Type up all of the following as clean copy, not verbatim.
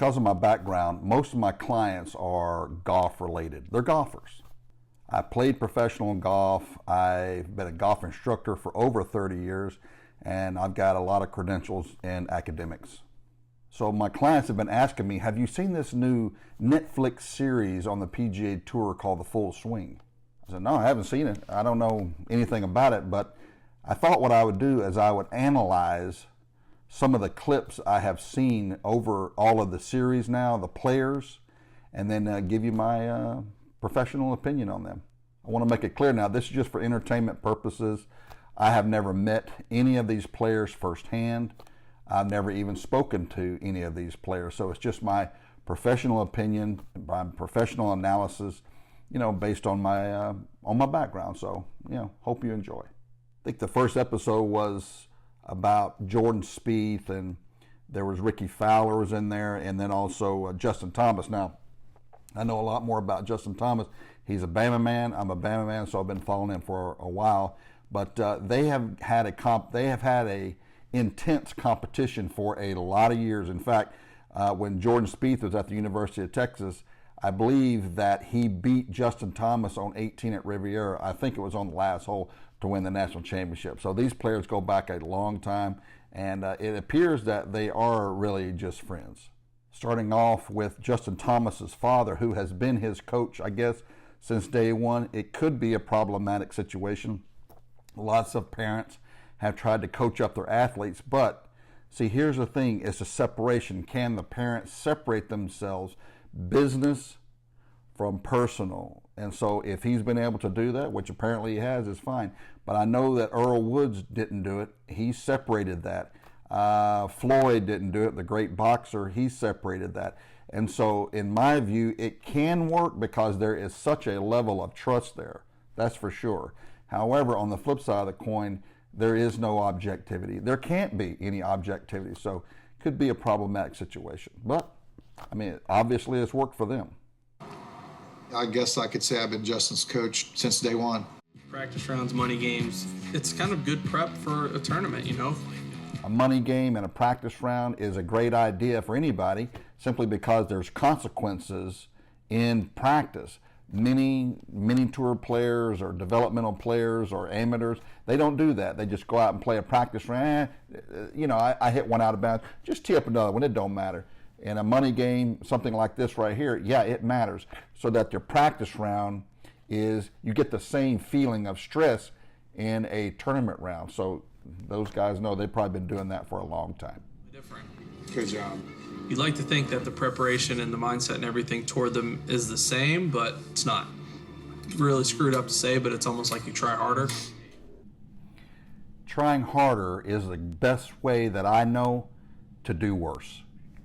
Because of my background, most of my clients are golf related. They're golfers. I played professional golf. I've been a golf instructor for over 30 years, and I've got a lot of credentials in academics. So my clients have been asking me, have you seen this new Netflix series on the PGA Tour called The Full Swing? I said, no, I haven't seen it. I don't know anything about it, but I thought what I would do is I would analyze some of the clips I have seen over all of the series now, the players, and then give you my professional opinion on them. I want to make it clear now, this is just for entertainment purposes. I have never met any of these players firsthand. I've never even spoken to any of these players. So it's just my professional opinion, my professional analysis, based on my background. So, hope you enjoy. I think the first episode was about Jordan Spieth, and there was Ricky Fowler was in there, and then also Justin Thomas. Now, I know a lot more about Justin Thomas. He's a Bama man. I'm a Bama man, so I've been following him for a while. But they have had a intense competition for a lot of years. In fact, when Jordan Spieth was at the University of Texas, I believe that he beat Justin Thomas on 18 at Riviera. I think it was on the last hole to win the national championship. So these players go back a long time, and it appears that they are really just friends. Starting off with Justin Thomas's father, who has been his coach, I guess, since day one. It could be a problematic situation. Lots of parents have tried to coach up their athletes, but see, here's the thing, it's a separation. Can the parents separate themselves, business from personal? And so if he's been able to do that, which apparently he has, is fine. But I know that Earl Woods didn't do it. He separated that. Floyd didn't do it, the great boxer. He separated that. And so in my view, it can work because there is such a level of trust there. That's for sure. However, on the flip side of the coin, there is no objectivity. There can't be any objectivity. So it could be a problematic situation. But, obviously it's worked for them. I guess I could say I've been Justin's coach since day one. Practice rounds, money games. It's kind of good prep for a tournament, A money game and a practice round is a great idea for anybody, simply because there's consequences in practice. Many tour players or developmental players or amateurs, they don't do that. They just go out and play a practice round. I hit one out of bounds. Just tee up another one. It don't matter. In a money game, something like this right here, yeah, it matters. So that your practice round is, you get the same feeling of stress in a tournament round. So those guys know they've probably been doing that for a long time. Different. Good job. You'd like to think that the preparation and the mindset and everything toward them is the same, but it's not. Really screwed up to say, but it's almost like you try harder. Trying harder is the best way that I know to do worse.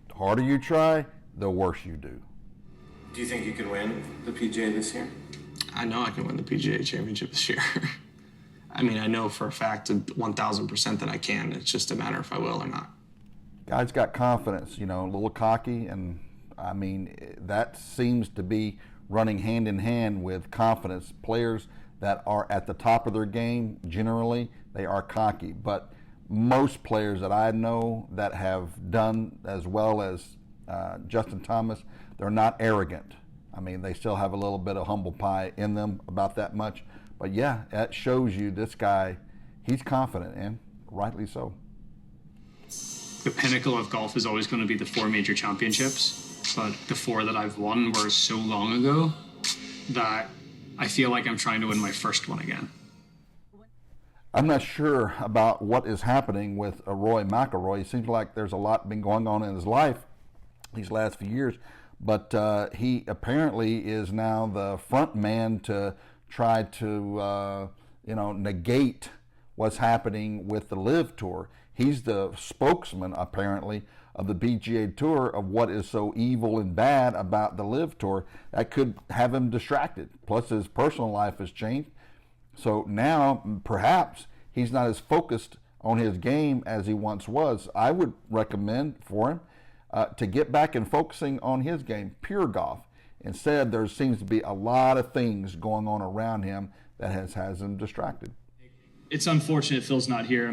The harder you try, the worse you do. Do you think you can win the PGA this year? I know I can win the PGA Championship this year. I know for a fact 1,000% that I can. It's just a matter if I will or not. Guy's got confidence, a little cocky, and that seems to be running hand in hand with confidence. Players that are at the top of their game, generally, they are cocky. But most players that I know that have done as well as Justin Thomas, they're not arrogant. They still have a little bit of humble pie in them, about that much. But yeah, that shows you this guy, he's confident, and rightly so. The pinnacle of golf is always going to be the 4 major championships, but the 4 that I've won were so long ago that I feel like I'm trying to win my first one again. I'm not sure about what is happening with Rory McIlroy. It seems like there's a lot been going on in his life these last few years, but he apparently is now the front man to try to negate what's happening with the LIV Tour. He's the spokesman, apparently, of the PGA Tour of what is so evil and bad about the LIV Tour. That could have him distracted. Plus, his personal life has changed. So now, perhaps, he's not as focused on his game as he once was. I would recommend for him to get back and focusing on his game, pure golf. Instead, there seems to be a lot of things going on around him that has him distracted. It's unfortunate Phil's not here.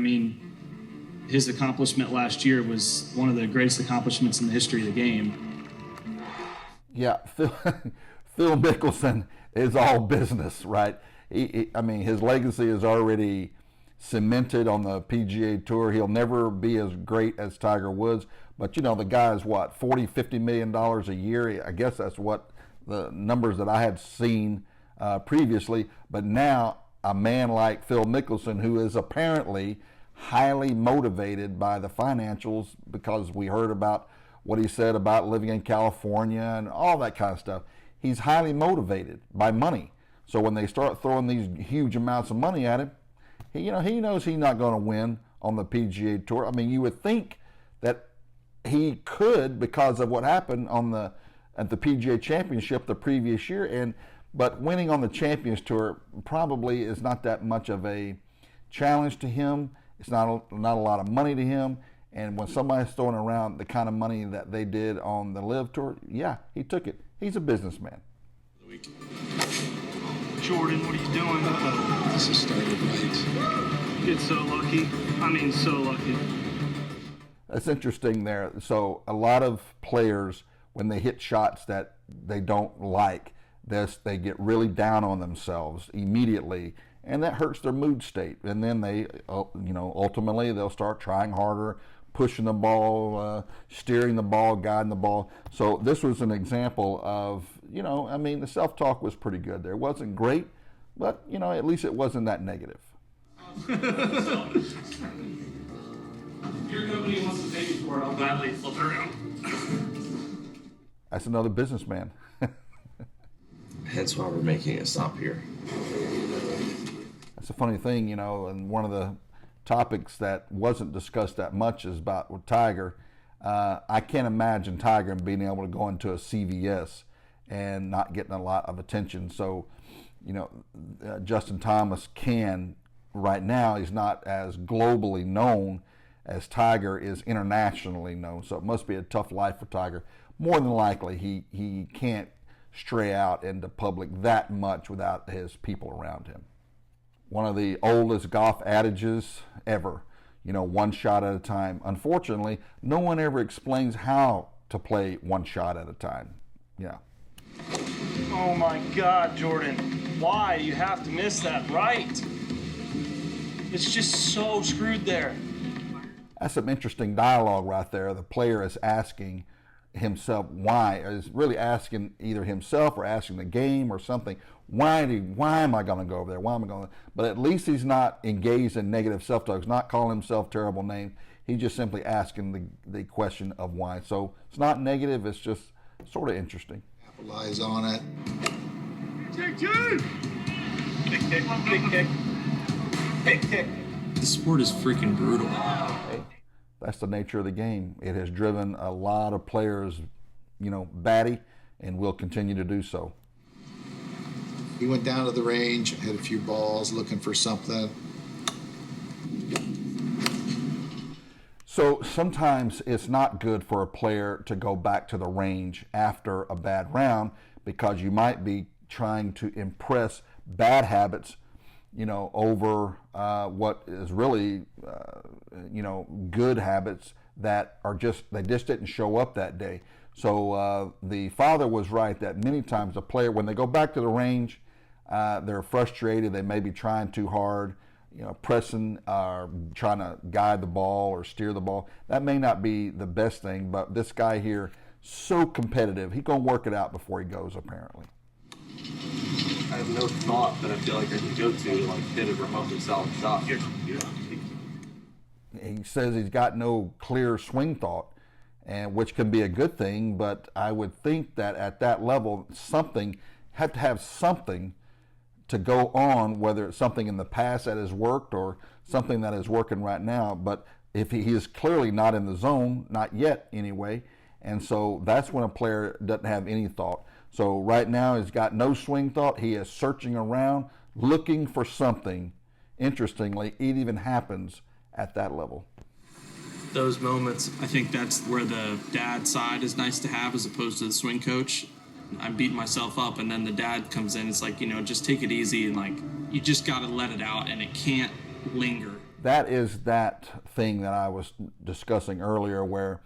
His accomplishment last year was one of the greatest accomplishments in the history of the game. Yeah, Phil Mickelson is all business, right? I mean, his legacy is already cemented on the PGA Tour. He'll never be as great as Tiger Woods, but you know, the guy is what, $40-50 million a year? I guess that's what the numbers that I had seen previously. But now a man like Phil Mickelson, who is apparently highly motivated by the financials, because we heard about what he said about living in California and all that kind of stuff. He's highly motivated by money. So when they start throwing these huge amounts of money at him, he knows he's not going to win on the PGA Tour. I mean, you would think that he could, because of what happened at the PGA Championship the previous year, but winning on the Champions Tour probably is not that much of a challenge to him. It's not a lot of money to him. And when somebody's throwing around the kind of money that they did on the Live Tour, yeah, he took it. He's a businessman. Jordan, what are you doing? This is started right. It's so lucky. I mean, so lucky. That's interesting there. So a lot of players, when they hit shots that they don't like, they get really down on themselves immediately, and that hurts their mood state. And then they, ultimately they'll start trying harder, pushing the ball, steering the ball, guiding the ball. So this was an example of, the self-talk was pretty good there. It wasn't great, but, at least it wasn't that negative. Your company wants to pay you for it. I'll gladly flip it around. That's another businessman. Hence why we're making a stop here. That's a funny thing, and one of the topics that wasn't discussed that much is about with Tiger. I can't imagine Tiger being able to go into a CVS and not getting a lot of attention. So, Justin Thomas right now, he's not as globally known as Tiger is internationally known. So it must be a tough life for Tiger. More than likely, he can't stray out into public that much without his people around him. One of the oldest golf adages ever, one shot at a time. Unfortunately, no one ever explains how to play one shot at a time. Yeah. Oh my God, Jordan. Why do you have to miss that right? It's just so screwed there. That's some interesting dialogue right there. The player is asking himself why, is really asking either himself or asking the game or something. Why am I going to go over there? Why am I going to? But at least he's not engaged in negative self-talk. He's not calling himself terrible names. He's just simply asking the question of why. So it's not negative. It's just sort of interesting. Capitalize on it. Take two. Big kick. Big kick. Big kick. The sport is freaking brutal. Hey, that's the nature of the game. It has driven a lot of players, batty, and will continue to do so. He went down to the range, hit a few balls, looking for something. So sometimes it's not good for a player to go back to the range after a bad round, because you might be trying to impress bad habits, over what is really, good habits that they just didn't show up that day. So the father was right that many times a player, when they go back to the range, they're frustrated. They may be trying too hard, pressing or trying to guide the ball or steer the ball. That may not be the best thing, but this guy here, so competitive. He's going to work it out before he goes, apparently. I have no thought that I feel like I can go to hit a remotely solid shot. He says he's got no clear swing thought, and which can be a good thing, but I would think that at that level, have to have something to go on, whether it's something in the past that has worked or something that is working right now. But if he is clearly not in the zone, not yet anyway, and so that's when a player doesn't have any thought. So right now he's got no swing thought. He is searching around, looking for something. Interestingly, it even happens at that level. Those moments, I think that's where the dad side is nice to have as opposed to the swing coach. I'm beating myself up, and then the dad comes in. It's like, just take it easy, and you just got to let it out, and it can't linger. That is that thing that I was discussing earlier, where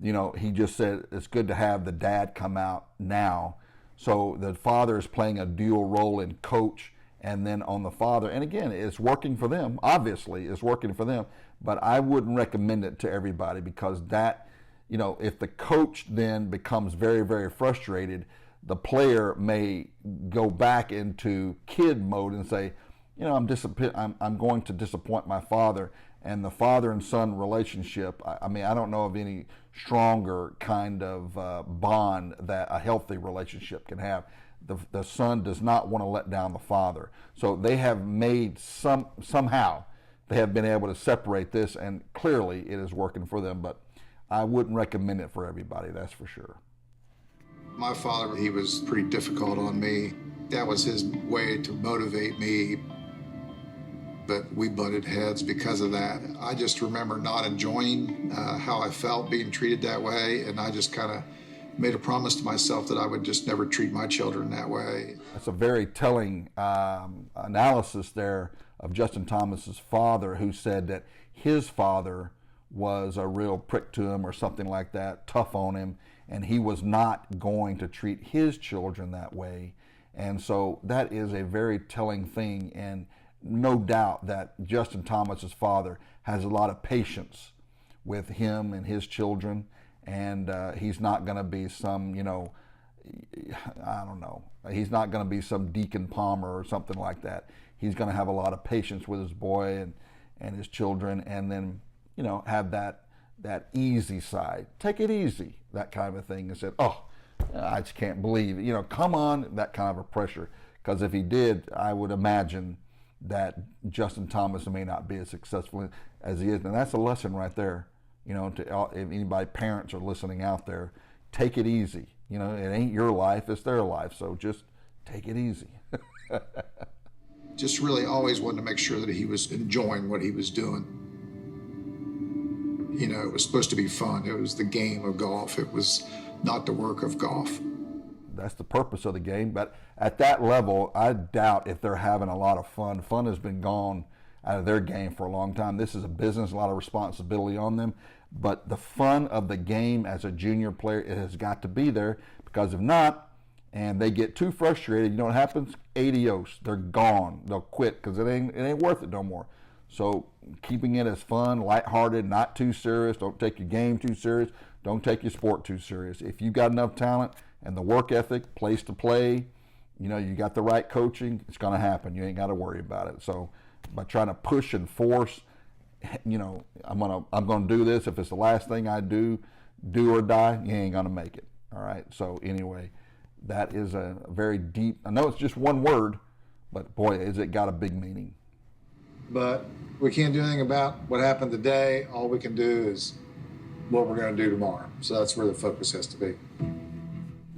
he just said it's good to have the dad come out now. So the father is playing a dual role in coach and then on the father. And again, it's working for them. Obviously, it's working for them. But I wouldn't recommend it to everybody, because that, if the coach then becomes very, very frustrated, the player may go back into kid mode and say, I'm going to disappoint my father. And the father and son relationship, I don't know of any stronger kind of bond that a healthy relationship can have. The son does not want to let down the father. So they have made somehow they have been able to separate this, and clearly it is working for them. But I wouldn't recommend it for everybody, that's for sure. My father, he was pretty difficult on me. That was his way to motivate me. But we butted heads because of that. I just remember not enjoying how I felt being treated that way, and I just kind of made a promise to myself that I would just never treat my children that way. That's a very telling analysis there of Justin Thomas's father, who said that his father was a real prick to him or something like that, tough on him, and he was not going to treat his children that way. And so that is a very telling thing, and no doubt that Justin Thomas's father has a lot of patience with him and his children, and he's not going to be some, I don't know, he's not going to be some Deacon Palmer or something like that. He's going to have a lot of patience with his boy and his children, and then, have that easy side. Take it easy, that kind of thing, and said, oh, I just can't believe it. Come on, that kind of a pressure. Because if he did, I would imagine that Justin Thomas may not be as successful as he is. And that's a lesson right there, if anybody, parents are listening out there, take it easy. It ain't your life, it's their life. So just take it easy. Just really always wanted to make sure that he was enjoying what he was doing. It was supposed to be fun. It was the game of golf. It was not the work of golf. That's the purpose of the game. But at that level, I doubt if they're having a lot of fun. Fun has been gone out of their game for a long time. This is a business, a lot of responsibility on them. But the fun of the game as a junior player, it has got to be there, because if not, and they get too frustrated, you know what happens? Adios. They're gone. They'll quit because it ain't worth it no more. So keeping it as fun, lighthearted, not too serious. Don't take your game too serious. Don't take your sport too serious. If you got enough talent and the work ethic, place to play, you got the right coaching, it's going to happen. You ain't got to worry about it. So by trying to push and force, I'm going to do this. If it's the last thing I do or die, you ain't going to make it. All right. So anyway, that is a very deep, I know it's just one word, but boy, has it got a big meaning. But we can't do anything about what happened today. All we can do is what we're going to do tomorrow. So that's where the focus has to be.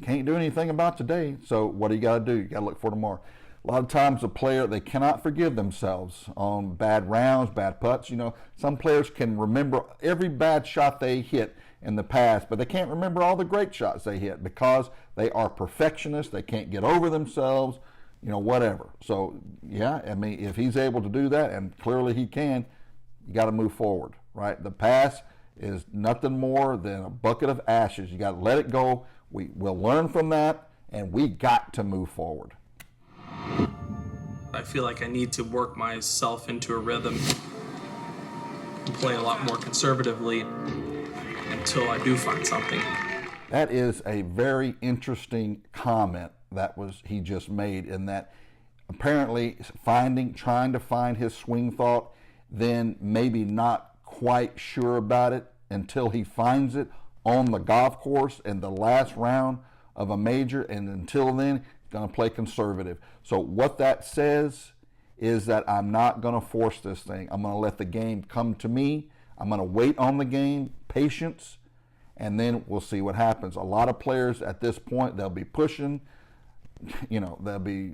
Can't do anything about today, so what do you got to do? You got to look for tomorrow. A lot of times a player, they cannot forgive themselves on bad rounds, bad putts. Some players can remember every bad shot they hit in the past, but they can't remember all the great shots they hit because they are perfectionists. They can't get over themselves, whatever. So, yeah, if he's able to do that, and clearly he can, you got to move forward, right? The past is nothing more than a bucket of ashes. You got to let it go. We'll learn from that, and we got to move forward. I feel like I need to work myself into a rhythm and play a lot more conservatively until I do find something. That is a very interesting comment he just made, in that apparently trying to find his swing thought, then maybe not quite sure about it until he finds it on the golf course in the last round of a major, and until then, going to play conservative. So what that says is that I'm not going to force this thing. I'm going to let the game come to me. I'm going to wait on the game, patience, and then we'll see what happens. A lot of players at this point, they'll be pushing, they'll be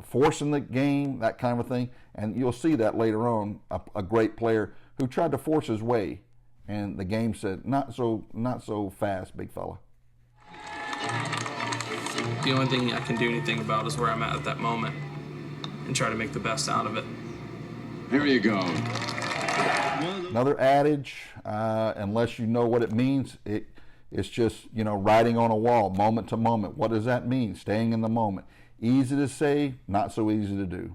forcing the game, that kind of thing, and you'll see that later on, a great player who tried to force his way, and the game said, not so fast, big fella. The only thing I can do anything about is where I'm at that moment and try to make the best out of it. Here you go. Another adage, unless you know what it means, it's just, writing on a wall, moment to moment. What does that mean? Staying in the moment. Easy to say, not so easy to do.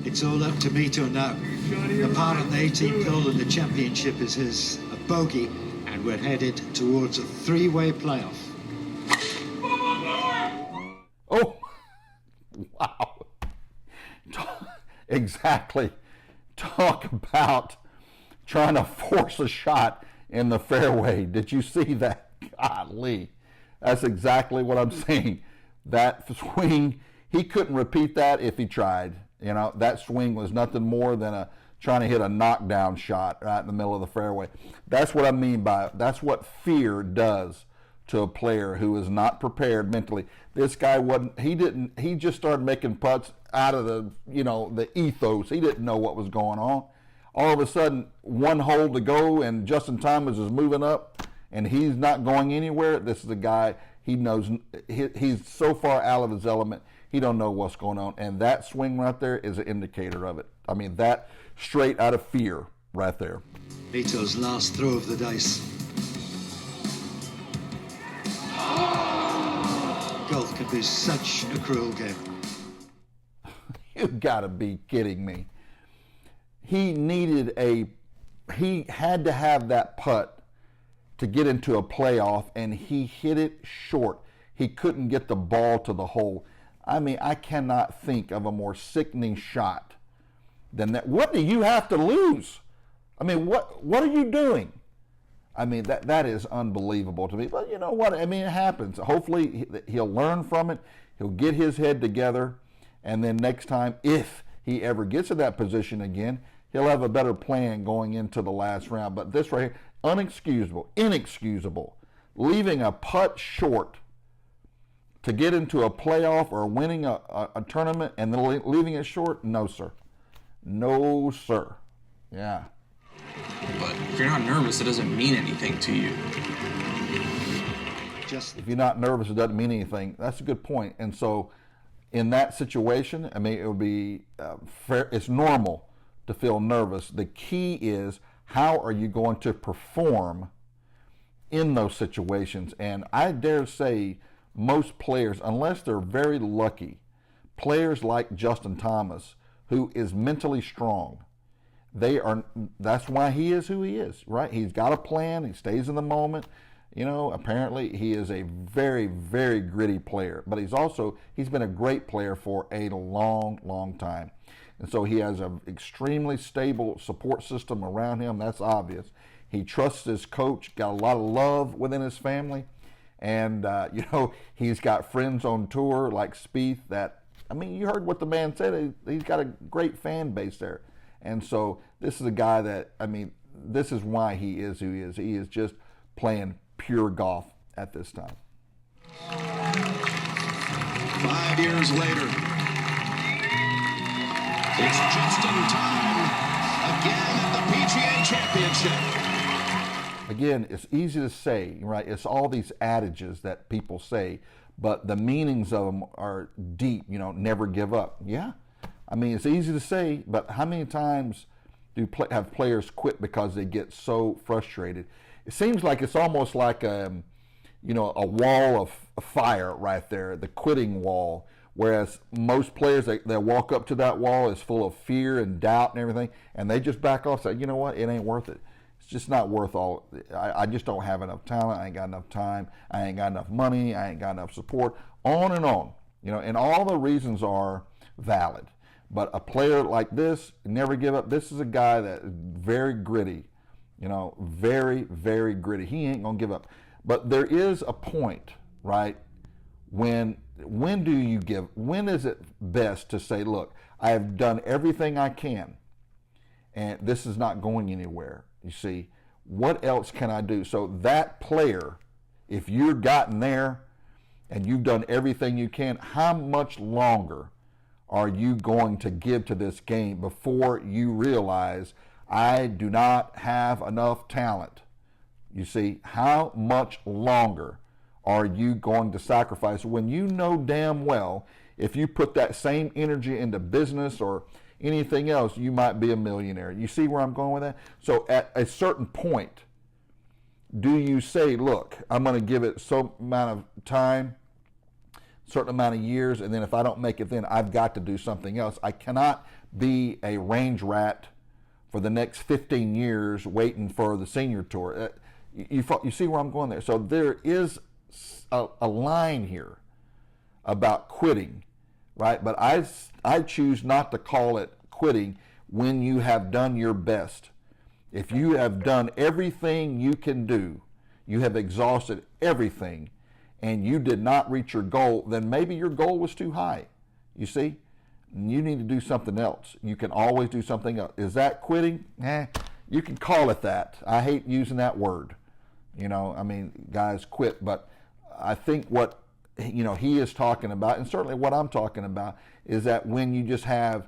It's all up to Mito now. The par on the 18th hole in the championship is his bogey, and we're headed towards a three-way playoff. Oh, wow. Exactly. Talk about trying to force a shot in the fairway. Did you see that? Golly. That's exactly what I'm saying. That swing, he couldn't repeat that if he tried. That swing was nothing more than trying to hit a knockdown shot right in the middle of the fairway. That's what I mean by it. That's what fear does to a player who is not prepared mentally. This guy he just started making putts out of the ethos. He didn't know what was going on. All of a sudden, one hole to go, and Justin Thomas is moving up, and he's not going anywhere. This is a guy, he knows, he's so far out of his element, he don't know what's going on. And that swing right there is an indicator of it. I mean, that straight out of fear right there. Mito's last throw of the dice. Golf can be such a cruel game. You've got to be kidding me. He had to have that putt to get into a playoff, and he hit it short. He couldn't get the ball to the hole. I mean, I cannot think of a more sickening shot than that. What do you have to lose? I mean, what are you doing? I mean, that is unbelievable to me. But you know what? I mean, it happens. Hopefully, he'll learn from it. He'll get his head together, and then next time, if he ever gets to that position again, he'll have a better plan going into the last round. But this right here, inexcusable. Leaving a putt short to get into a playoff or winning a tournament and then leaving it short? No, sir. No, sir. Yeah. But if you're not nervous, it doesn't mean anything to you. If you're not nervous, it doesn't mean anything. That's a good point. And so in that situation, I mean, it would be fair. It's normal to feel nervous. The key is, how are you going to perform in those situations? And I dare say most players, unless they're very lucky, players like Justin Thomas, who is mentally strong, that's why he is who he is, right? He's got a plan. He stays in the moment. Apparently he is a very, very gritty player, but he's been a great player for a long, long time. And so he has an extremely stable support system around him. That's obvious. He trusts his coach, got a lot of love within his family. And, he's got friends on tour like Speith you heard what the man said. He's got a great fan base there. And so this is a guy that, this is why he is who he is. He is just playing pure golf at this time. 5 years later, it's just in time again at the PGA Championship. Again, it's easy to say, right? It's all these adages that people say, but the meanings of them are deep. Never give up. Yeah, it's easy to say, but how many times have players quit because they get so frustrated? It seems like it's almost like a wall of fire right there, the quitting wall. Whereas most players, they walk up to that wall is full of fear and doubt and everything, and they just back off and say, you know what, it ain't worth it. It's just not worth all. I just don't have enough talent. I ain't got enough time. I ain't got enough money. I ain't got enough support. On and on. And all the reasons are valid. But a player like this, never give up. This is a guy that is very gritty. Very, very gritty. He ain't gonna give up. But there is a point, right? When do you give? When is it best to say, look, I have done everything I can, and this is not going anywhere. You see, what else can I do? So that player, if you've gotten there and you've done everything you can, how much longer are you going to give to this game before you realize I do not have enough talent? You see, how much longer are you going to sacrifice when you know damn well if you put that same energy into business or anything else, you might be a millionaire. You see where I'm going with that? So at a certain point, do you say, look, I'm going to give it some amount of time, certain amount of years, and then if I don't make it then, I've got to do something else. I cannot be a range rat for the next 15 years waiting for the senior tour. You see where I'm going there? So there is a line here about quitting, right? But I choose not to call it quitting when you have done your best. If you have done everything you can do, you have exhausted everything, and you did not reach your goal, then maybe your goal was too high. You see? You need to do something else. You can always do something else. Is that quitting? You can call it that. I hate using that word. Guys quit, but I think what he is talking about, and certainly what I'm talking about, is that when you just have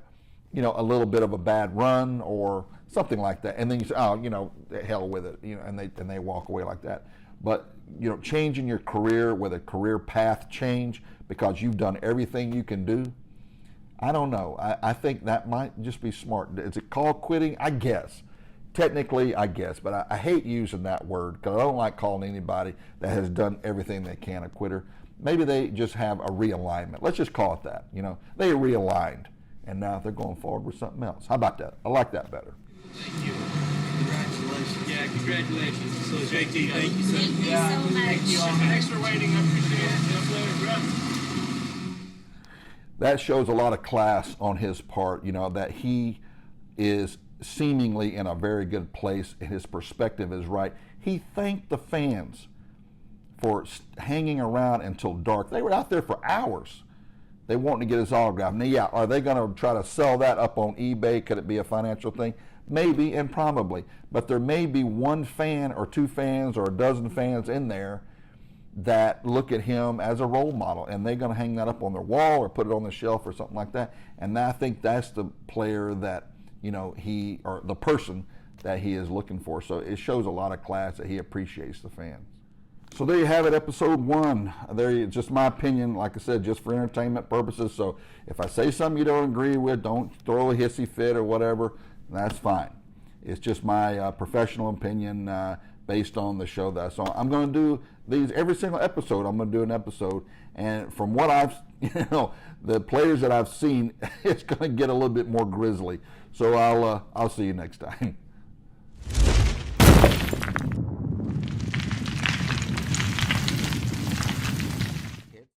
a little bit of a bad run or something like that, and then you say, oh, hell with it, and they walk away like that. But changing your career with a career path change because you've done everything you can do, I don't know. I think that might just be smart. Is it called quitting? I guess. Technically, I guess, but I hate using that word because I don't like calling anybody that has done everything they can a quitter. Maybe they just have a realignment. Let's just call it that. They realigned, and now they're going forward with something else. How about that? I like that better. Thank you. Congratulations. Yeah, congratulations. So, JT, thank you so much. Thank you. Thanks for waiting. I appreciate it. That shows a lot of class on his part, that he is seemingly in a very good place and his perspective is right. He thanked the fans for hanging around until dark. They were out there for hours. They wanted to get his autograph. Now, yeah, are they going to try to sell that up on eBay? Could it be a financial thing? Maybe and probably. But there may be one fan or two fans or a dozen fans in there that look at him as a role model, and they're going to hang that up on their wall or put it on the shelf or something like that. And I think that's the player that he, or the person that he is looking for. So it shows a lot of class that he appreciates the fans. So there you have it, episode 1. It's just my opinion, like I said, just for entertainment purposes. So if I say something you don't agree with, don't throw a hissy fit or whatever. That's fine. It's just my professional opinion based on the show that I saw. I'm going to do these every single episode. I'm going to do an episode, and from what I've, the players that I've seen, it's going to get a little bit more grisly. So I'll see you next time.